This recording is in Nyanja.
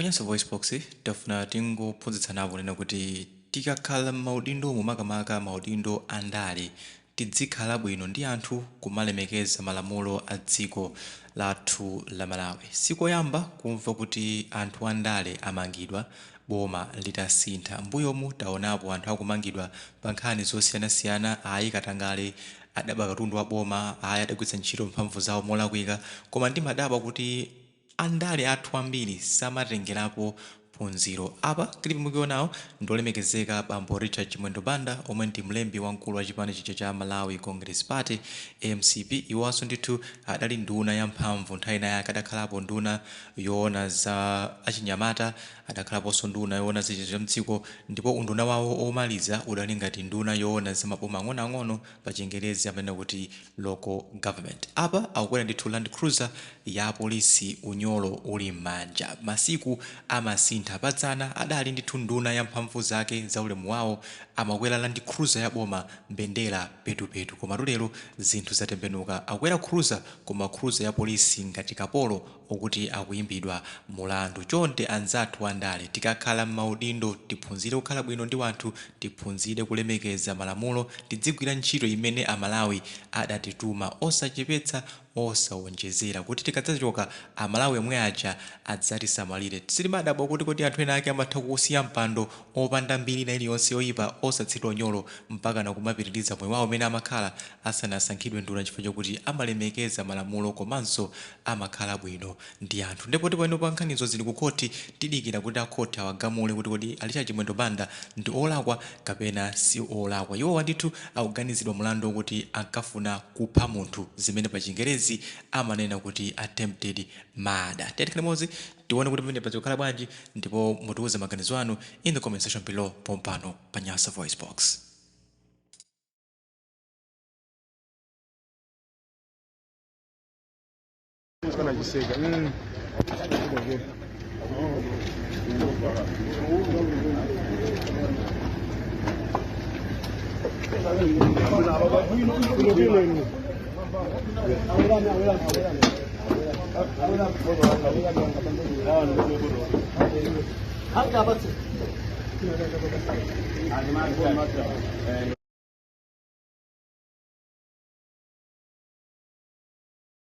Nyasa VoiceBox tafuna tingophunzitsana kunena kuti tikakhala m'maudindo makamaka maudindo andale tizikhala bwino ndi anthu kumalemekeza malamulo a dziko lathu la Malawi. Sikoyamba kumva kuti anthu andale amangidwa boma litasintha. Mbuyomu taonapo anthu akumangidwa pa nkhani zosiyanasiyana, ayi katangale adaba katundu wa boma, ayi adagwiritsa ntchito mphamvu zawo molakwika, koma ndimadabwa kuti andale athu ambiri samatengerapo phunziro. Apa klipu mukionawo ndolemekezeka bambo Richard Chimwendo Banda omwe ndi mlembi wamkulu wa chipani chicha cha Malawi Congress Party MCP. Iwanso ndithu adali nduna ya mphamvu nthawi ina yake, adakhalapo nduna yoona za achinyamata, adakhalaponso nduna yoona za mdziko, ndipo unduna wawo omaliza udali ngati nduna yoona za maboma ang'onoang'ono pa Chingerezi amene kuti local government. Apa akukwera ndithu Land Cruiser ya polisi Unyolo uli m'manja. Masiku amasintha padzana adali ndithu nduna ya mphamvu zake za ulemu wawo amakwera Land Cruiser ya boma mbendera petupetu, koma lero zinthu zatembenuka. Akwera cruiser koma cruiser ya polisi ngati kapolo okuti akuyimbidwa mulandu. Chonde anzathu andale tikakhala m'maudindo tiphunzire kukhala bwino ndi anthu, tiphunzire kulemekeza malamulo, tidzigwira ntchito imene Amalawi adatituma osachepetsa osawonjezera, kuti tikadzachoka Amalawi omwe aja adzatisamalire. Silimadabwa kuti anthu ena ake amatha kusiya mpando opanda mbiri na iliyonse yoyipa osatsidwa unyolo mpaka nakumapitiriza moyo wawo umene amakhala asanasankhidwe nduna, chifukwa chokuti amalemekeza malamulo komanso amakhala bwino ndi anthu. Ndipo pano pa nkhanizo zili ku khoti, tidikira kuti akhoti awagamule kuti Richard Chimwendo Banda ndi olakwa kapena si olakwa. Iwowa ndithu akuganizidwa mulandu wokuti ankafuna kupha munthu, zimene pa Chingerezi amanena kuti attempted murder. Tikhale mozi tione kuti pamene pazikhala bwanji, ndipo mutiuze maganizo anu in the comment section below pompano pa Nyasa VoiceBox.